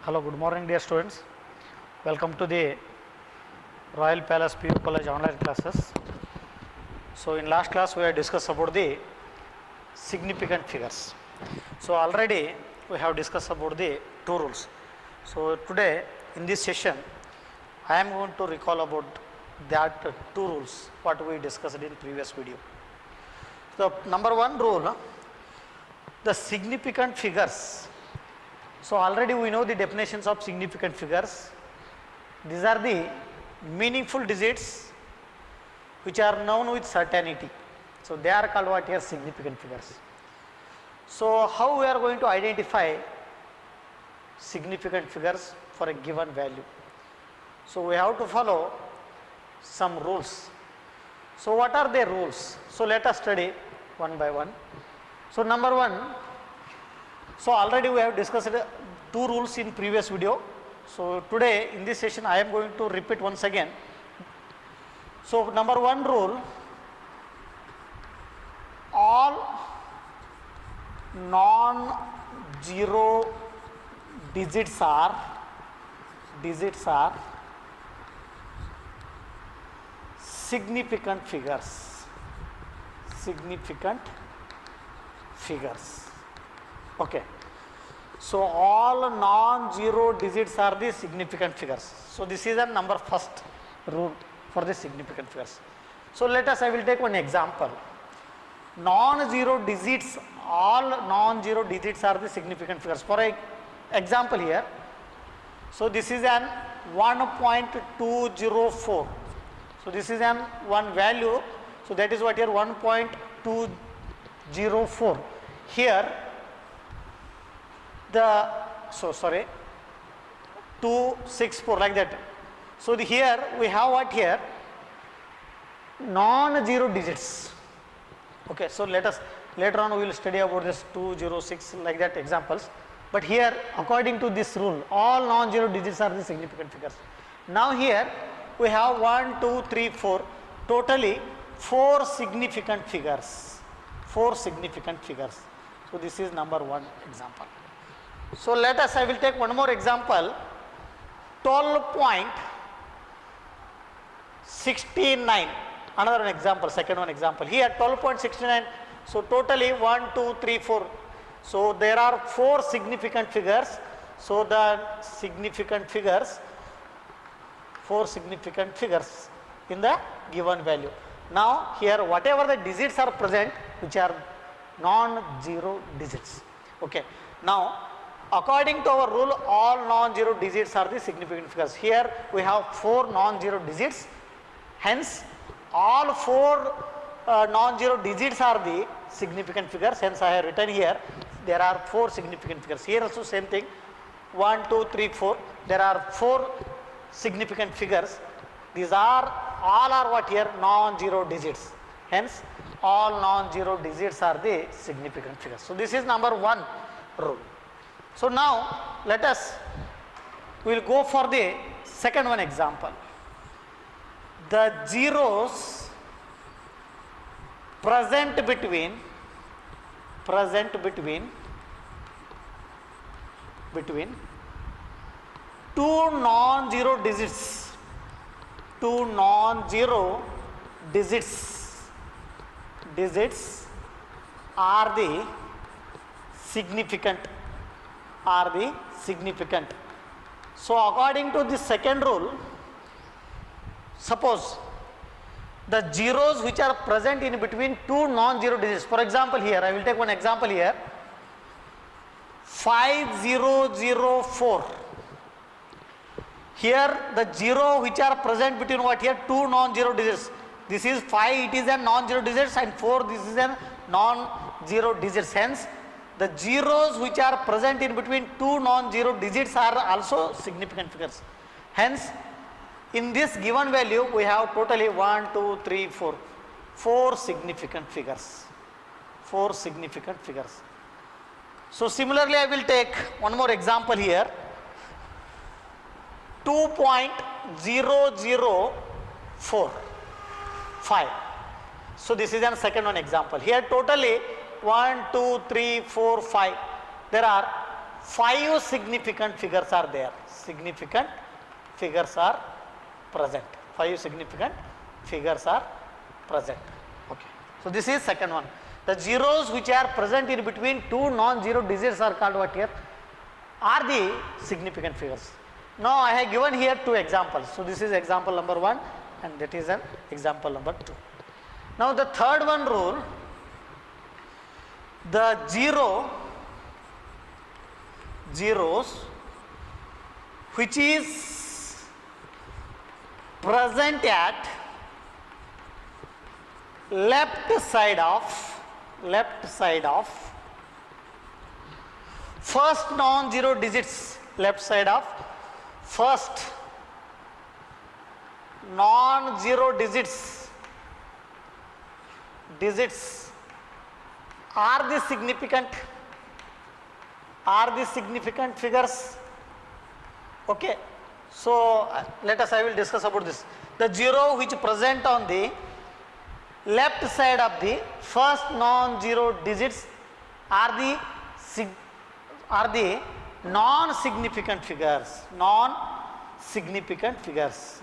Hello, good morning dear students. Welcome to the Royal Palace PU College online classes. So in last class we have discussed about the significant figures. So already we have discussed about the two rules. So today in this session I am going to recall about that two rules what we discussed in previous video. The number one rule, the significant figures. So already we know the definitions of significant figures. These are the meaningful digits which are known with certainty. So they are called what here significant figures. So how we are going to identify significant figures for a given value? So we have to follow some rules. So what are the rules? So let us study one by one. So number one, so already we have discussed two rules in previous video. So today in this session I am going to repeat once again. So number one rule, all non-zero digits are significant figures. Okay. So all non-zero digits are the significant figures. So this is a number first rule for the significant figures. So let us, I will take one example. Non-zero digits, all non-zero digits are the significant figures. For example here, so this is an 1.204. So this is an one value. So that is what here 1.204. Here the 264 like that. So here we have what here non-zero digits. Okay, so let us later on we will study about this 206 like that examples. But here according to this rule, all non-zero digits are the significant figures. Now here we have 1, 2, 3, 4, totally 4 significant figures. So this is number one example. So let us, I will take one more example, 12.69, another one example, second one example. Here 12.69, so totally 1, 2, 3, 4. So there are 4 significant figures. So the significant figures, 4 significant figures in the given value. Now here whatever the digits are present which are non-zero digits. Okay. Now according to our rule, all non-zero digits are the significant figures. Here we have 4 non-zero digits. Hence all 4 non-zero digits are the significant figures. Hence I have written here there are 4 significant figures. Here also same thing, 1, 2, 3, 4. There are 4 significant figures. These are all are what here non-zero digits. Hence all non-zero digits are the significant figures. So this is number one rule. So now let us, we will go for the second one example. The zeros present between 2 non-zero digits, are the significant. So according to the second rule, suppose the zeros which are present in between 2 non-zero digits. For example here, I will take one example here, 5004. Here the zero which are present between what here 2 non-zero digits. This is 5, it is a non-zero digits, and 4 this is a non-zero digits. Hence the zeros which are present in between 2 non-zero digits are also significant figures. Hence in this given value we have totally 1, 2, 3, 4, 4 significant figures. So similarly I will take one more example here, 2.0045. So this is a second one example. Here totally 1, 2, 3, 4, 5. There are 5 significant figures are there. Significant figures are present. 5 significant figures are present. Okay. So this is second one. The zeros which are present in between two non-zero digits are called what here? Are the significant figures. Now I have given here two examples. So this is example number 1 and that is an example number 2. Now the third one rule, the zeros which is present at left side of first non-zero digits, left side of first non-zero digits are the significant figures. Okay. So I will discuss about this. The zero which present on the left side of the first non-zero digits are the non-significant figures. Non-significant figures.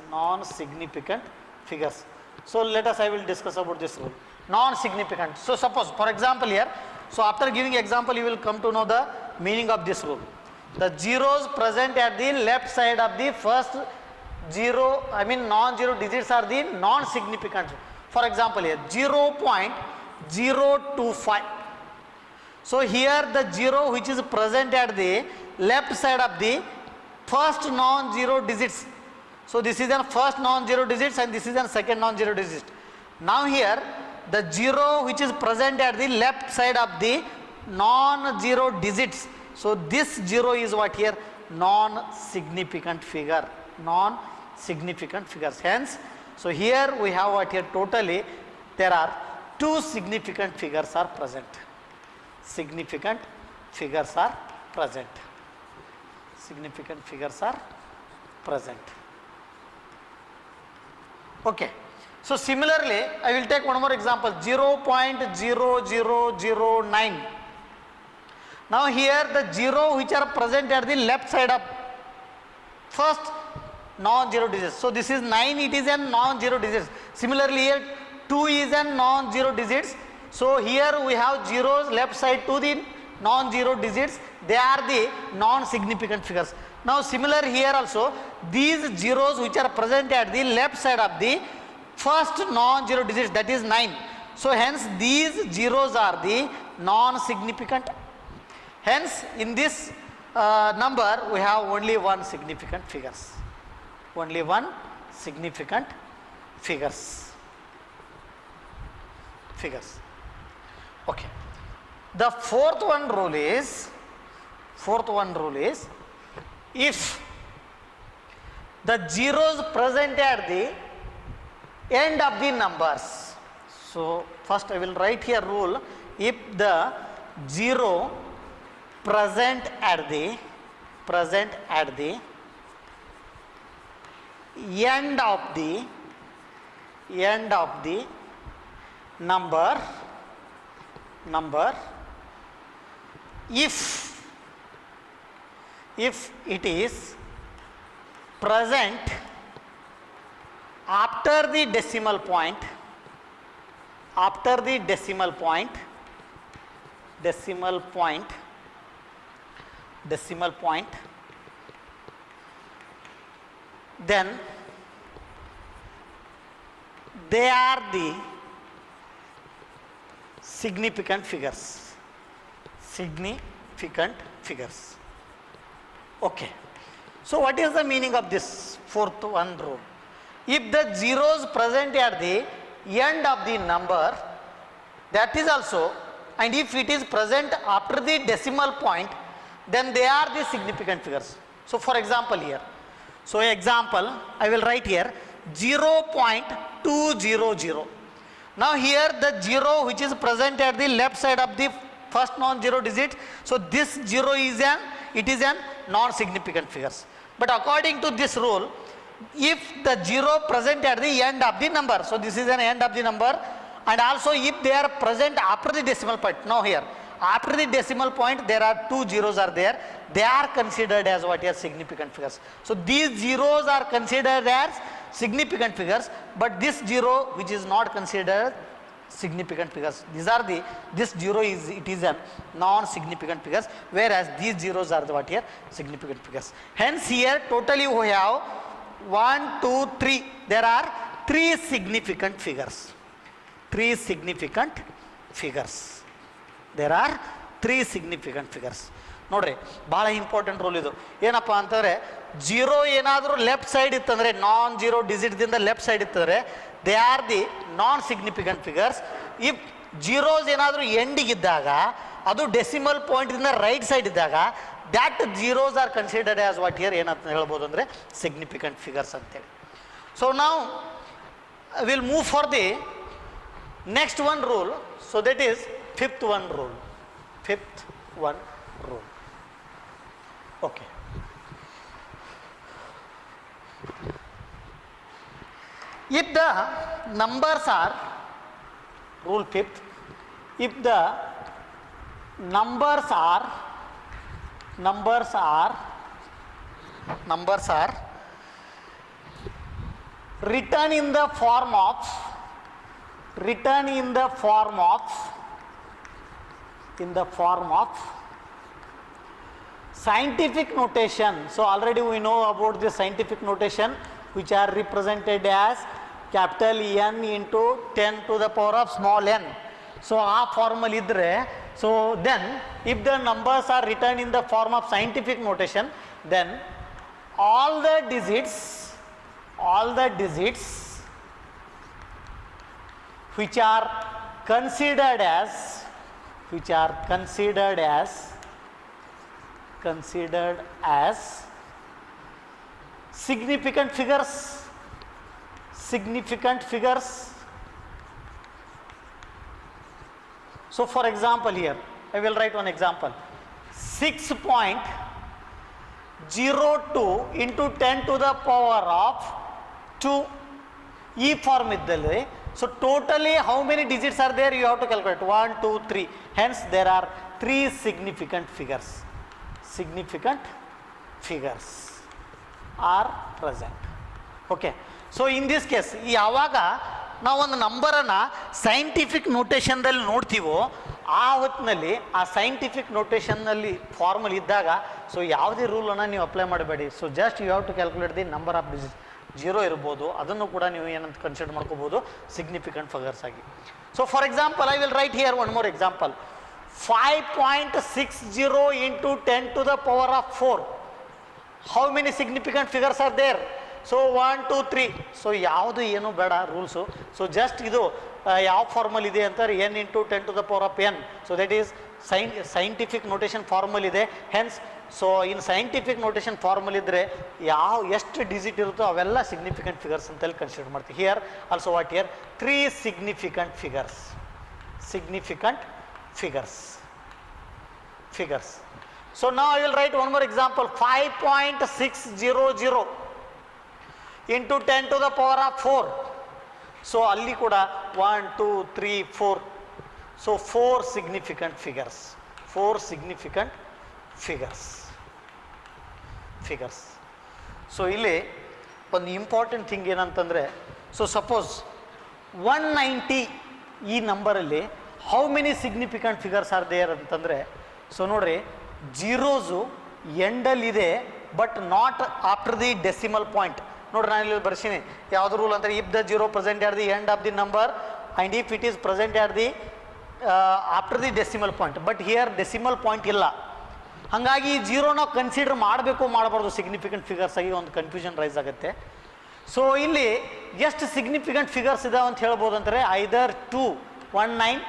So I will discuss about this rule. Non-significant. So suppose, for example here, so after giving example you will come to know the meaning of this rule. The zeros present at the left side of the first non-zero digits are the non-significant. For example here 0.025. So here the zero which is present at the left side of the first non-zero digits. So this is the first non-zero digits and this is the second non-zero digit. Now here the zero which is present at the left side of the non-zero digits. So this zero is what here? Non-significant figure. Non-significant figures. Hence, so here we have what here? Totally there are 2 significant figures are present. Significant figures are present. Significant figures are present. Okay. So similarly, I will take one more example, 0.0009. Now here the zero which are present at the left side of first non-zero digits. So this is 9, it is a non-zero digits. Similarly here 2 is a non-zero digits. So here we have zeros left side to the non-zero digits. They are the non-significant figures. Now similar here also, these zeros which are present at the left side of the first non-zero digits, that is 9. So hence these zeros are the non-significant. Hence in this number we have only one significant figures. Only one significant figures. Okay. The fourth one rule is if the zeros present at the end of the numbers. So first I will write here rule, if the zero present at the end of the number, if it is present after the decimal point, then they are the significant figures. Okay. So what is the meaning of this fourth one rule? If the zeros present at the end of the number, that is also, and if it is present after the decimal point, then they are the significant figures. So for example here, so example I will write here 0.200. Now here the zero which is present at the left side of the first non-zero digit, so this zero is an non-significant figures. But according to this rule, if the zero present at the end of the number, so this is an end of the number, and also if they are present after the decimal point. Now here after the decimal point there are 2 zeros are there, they are considered as what are significant figures. So these zeros are considered as significant figures, but this zero which is not considered significant figures, these are the, this zero is, it is a non-significant figures, whereas these zeros are the what here significant figures. Hence here totally we have 1 2 3, there are 3 significant figures, 3 significant figures, there are 3 significant figures. ನೋಡ್ರಿ ಭಾಳ important rule ಇದು. ಏನಪ್ಪ ಅಂತಂದರೆ zero ಏನಾದರೂ left side ಇತ್ತಂದರೆ, non zero ಡಿಜಿಟ್ದಿಂದ left side ಇತ್ತಂದರೆ they are the non significant figures. If zeros ಏನಾದರೂ ಎಂಡಿಗಿದ್ದಾಗ, ಅದು ಡೆಸಿಮಲ್ ಪಾಯಿಂಟ್ದಿಂದ ರೈಟ್ ಸೈಡ್ ಇದ್ದಾಗ, that zeros are considered as what here ಏನಂತ ಹೇಳ್ಬೋದು ಅಂದರೆ ಸಿಗ್ನಿಫಿಕೆಂಟ್ ಫಿಗರ್ಸ್ ಅಂತೇಳಿ. ಸೊ ನಾವು will move for the next one rule. So that is fifth one rule. Fifth one rule. Okay. If the numbers are, rule fifth, if the numbers are written in the form of scientific notation. So already we know about the scientific notation, which are represented as capital N into 10 to the power of small n. So a formal idre, so then if the numbers are written in the form of scientific notation, then all the digits which are considered as significant figures. So for example here I will write one example. 6.02 into 10 to the power of 2 ಈ form ಇದ್ದಲ್ಲಿ, so totally how many digits are there you have to calculate, 1 2 3. Hence there are 3 significant figures are present. Okay, so in this case ಯಾವಾಗ ನಾವು ಒಂದು ನಂಬರನ್ನು scientific ನೋಟೇಷನ್ದಲ್ಲಿ ನೋಡ್ತೀವೋ ಆ ಹೊತ್ತಿನಲ್ಲಿ ಆ scientific ನೋಟೇಷನ್ನಲ್ಲಿ ಫಾರ್ಮಲ್ ಇದ್ದಾಗ ಸೊ ಯಾವುದೇ ರೂಲನ್ನು ನೀವು ಅಪ್ಲೈ ಮಾಡಬೇಡಿ. So just you have to calculate the number of digits. Zero ಇರ್ಬೋದು, ಅದನ್ನು ಕೂಡ ನೀವು ಏನಂತ ಕನ್ಸಿಡರ್ ಮಾಡ್ಕೋಬೋದು ಸಿಗ್ನಿಫಿಕೆಂಟ್ ಫಿಗರ್ಸ್ ಆಗಿ. So for example I will write here one more example. 5.60 into 10 to the power of 4. How many significant figures are there? So 1 2 3. So ಯಾವುದು ಏನು ಬೇಡ ರೂಲ್ಸು. ಸೊ ಜಸ್ಟ್ ಇದು ಯಾವ ಫಾರ್ಮಲ್ ಇದೆ ಅಂತಾರೆ, n into 10 to the power of n. So that is scientific notation formal ಇದೆ. Hence so in scientific notation formal ಇದ್ದರೆ ಎಷ್ಟು ಡಿಜಿಟ್ ಇರುತ್ತೋ ಅವೆಲ್ಲ ಸಿಗ್ನಿಫಿಕೆಂಟ್ ಫಿಗರ್ಸ್ ಅಂತೇಳಿ ಕನ್ಸಿಡರ್ ಮಾಡ್ತೀವಿ. Here also what here 3 significant figures. So now I will write one more example. 5.600 into 10 to the power of 4. So alli kuda 1 2 3 4. So 4 significant figures. So ಇಲ್ಲಿ ಒಂದು important thing ಏನಂತಂದರೆ, so suppose 190 ಈ ನಂಬರಲ್ಲಿ how many significant figures are there ಅಂತಂದರೆ, so ನೋಡ್ರಿ zeros ಎಂಡಲ್ಲಿದೆ but not after the decimal point. ನೋಡ್ರಿ ನಾನು ಇಲ್ಲಿ ಬರ್ಸೀನಿ ಯಾವುದು ರೂಲ್ ಅಂದರೆ, if the zero present at the end of the number and if it is present at the after the decimal point. But here decimal point ಇಲ್ಲ, ಹಾಗಾಗಿ ಈ ಜೀರೋನ consider ಮಾಡಬೇಕು ಮಾಡಬಾರ್ದು ಸಿಗ್ನಿಫಿಕೆಂಟ್ ಫಿಗರ್ಸ್ ಆಗಿ ಒಂದು ಕನ್ಫ್ಯೂಷನ್ ರೈಸ್ ಆಗುತ್ತೆ. So ಇಲ್ಲಿ ಎಷ್ಟು ಸಿಗ್ನಿಫಿಕೆಂಟ್ ಫಿಗರ್ಸ್ ಇದಾವೆ ಅಂತ ಹೇಳ್ಬೋದು ಅಂದರೆ ಐದರ್ 2 1 9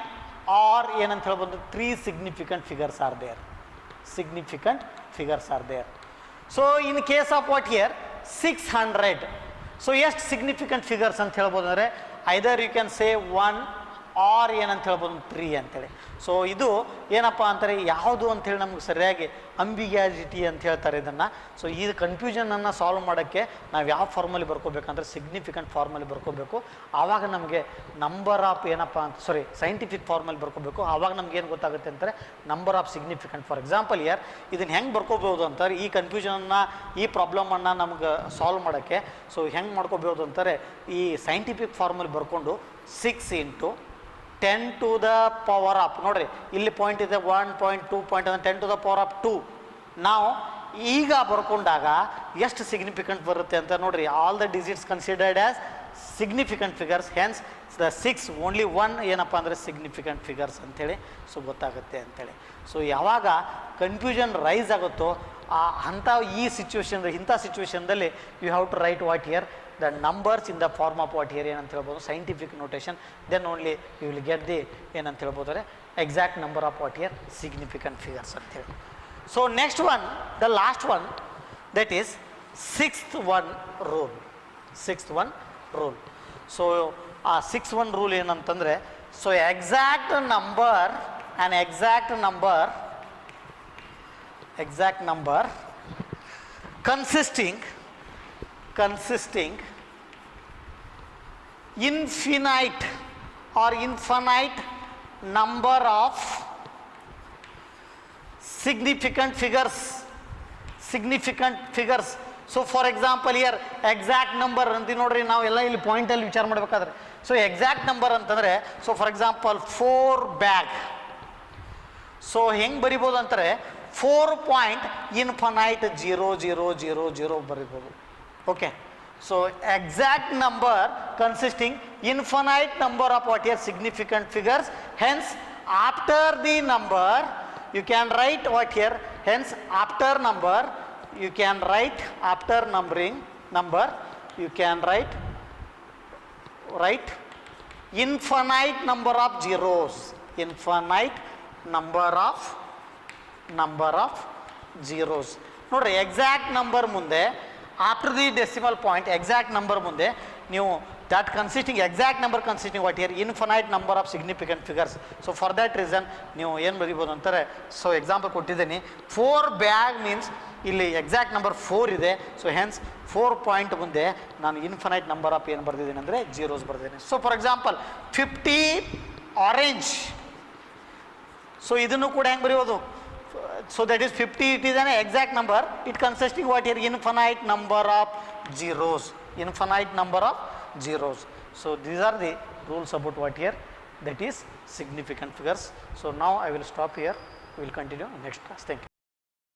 ಆರ್ ಏನಂತ ಹೇಳ್ಬೋದು 3 significant figures are there. So in case of what here 600. So ಎಷ್ಟು ಸಿಗ್ನಿಫಿಕೆಂಟ್ ಫಿಗರ್ಸ್ ಅಂತ ಹೇಳ್ಬೋದು ಅಂದರೆ either you can say 1 or ಏನಂತ ಹೇಳ್ಬೋದು 3 ಅಂತೇಳಿ. ಸೊ ಇದು ಏನಪ್ಪ ಅಂತಾರೆ, ಯಾವುದು ಅಂಥೇಳಿ ನಮ್ಗೆ ಸರಿಯಾಗಿ ಅಂಬಿಗ್ಯಾಸಿಟಿ ಅಂತ ಹೇಳ್ತಾರೆ ಇದನ್ನು. ಸೊ ಈ ಕನ್ಫ್ಯೂಷನನ್ನು ಸಾಲ್ವ್ ಮಾಡೋಕ್ಕೆ ನಾವು ಯಾವ ಫಾರ್ಮಲ್ಲಿ ಬರ್ಕೋಬೇಕಂದ್ರೆ ಸಿಗ್ನಿಫಿಕೆಂಟ್ ಫಾರ್ಮಲ್ಲಿ ಬರ್ಕೋಬೇಕು. ಆವಾಗ ನಮಗೆ ನಂಬರ್ ಆಫ್ ಏನಪ್ಪ ಅಂತ ಸೈಂಟಿಫಿಕ್ ಫಾರ್ಮಲ್ಲಿ ಬರ್ಕೋಬೇಕು. ಆವಾಗ ನಮ್ಗೆ ಏನು ಗೊತ್ತಾಗುತ್ತೆ ಅಂತಾರೆ, number of significant. For example year ಇದನ್ನು ಹೆಂಗೆ ಬರ್ಕೋಬೋದು ಅಂತಾರೆ, ಈ ಕನ್ಫ್ಯೂಷನನ್ನು ಈ ಪ್ರಾಬ್ಲಮನ್ನು ನಮ್ಗೆ ಸಾಲ್ವ್ ಮಾಡೋಕ್ಕೆ ಸೊ ಹೆಂಗೆ ಮಾಡ್ಕೋಬೋದು ಅಂತಾರೆ, ಈ ಸೈಂಟಿಫಿಕ್ ಫಾರ್ಮಲ್ಲಿ ಬರ್ಕೊಂಡು 6 × 10 to the power of, ನೋಡ್ರಿ ಇಲ್ಲಿ ಪಾಯಿಂಟ್ ಇದೆ 1 point 2 point 10 to the power of 2. ನಾವು ಈಗ ಬರ್ಕೊಂಡಾಗ ಎಷ್ಟು ಸಿಗ್ನಿಫಿಕೆಂಟ್ ಬರುತ್ತೆ ಅಂತ ನೋಡ್ರಿ. All the digits considered as significant figures, hence the 6 only 1 ಏನಪ್ಪ ಅಂದರೆ ಸಿಗ್ನಿಫಿಕೆಂಟ್ ಫಿಗರ್ಸ್ ಅಂಥೇಳಿ ಸೊ ಗೊತ್ತಾಗುತ್ತೆ ಅಂಥೇಳಿ. ಸೊ ಯಾವಾಗ ಕನ್ಫ್ಯೂಷನ್ ರೈಸ್ ಆಗುತ್ತೋ ಅಂಥ ಇಂಥ ಸಿಚುವೇಶನ್ದಲ್ಲಿ you have to write what here the numbers in the form of what here ಏನಂತ ಹೇಳ್ಬೋದು scientific notation, then only you will get the ಏನಂತ ಹೇಳ್ಬೋದು ಅಂದರೆ exact number of what here significant figures ಅಂತ ಹೇಳಿ. So next one, the last one, that is sixth one rule. So ಆ 6th rule ಏನಂತಂದರೆ, so exact number consisting infinite number of significant figures. So for example here exact number ಅಂತ ನೋಡ್ರಿ, ನಾವೆಲ್ಲ ಇಲ್ಲಿ ಪಾಯಿಂಟಲ್ಲಿ ವಿಚಾರ ಮಾಡಬೇಕಾದ್ರೆ ಸೊ ಎಕ್ಸಾಕ್ಟ್ ನಂಬರ್ ಅಂತಂದರೆ, so for example 4 bag. So ಹೆಂಗೆ ಬರಿಬೋದು ಅಂತಾರೆ, 4.0000 ಬರಿಬೋದು. Okay, so exact number consisting infinite number of what here significant figures, hence after the number you can write what here, hence after number you can write, after numbering number you can write infinite number of zeros, ನೋಡ್ರಿ exact number ಮುಂದೆ after the decimal point exact number ಮುಂದೆ ನೀವು that consisting exact number consisting what here infinite number of significant figures. So for that reason ನೀವು ಏನು ಬರೀಬೋದು ಅಂತಾರೆ, so example ಕೊಟ್ಟಿದ್ದೀನಿ 4 bag means ಇಲ್ಲಿ exact number 4 ಇದೆ. ಸೊ ಹೆನ್ಸ್ 4 ಪಾಯಿಂಟ್ ಮುಂದೆ ನಾನು ಇನ್ಫಿನೈಟ್ ನಂಬರ್ ಆಫ್ ಏನು ಬರ್ದಿದ್ದೀನಿ ಅಂದರೆ ಜೀರೋಸ್ ಬರ್ದಿದ್ದೀನಿ. So for example 50 orange. ಸೊ ಇದನ್ನು ಕೂಡ ಹೆಂಗೆ ಬರೆಯೋದು, so that is 50, it is an exact number, it consisting what here infinite number of zeros. So these are the rules about what here, that is significant figures. So now I will stop here, we will continue next class. Thank you.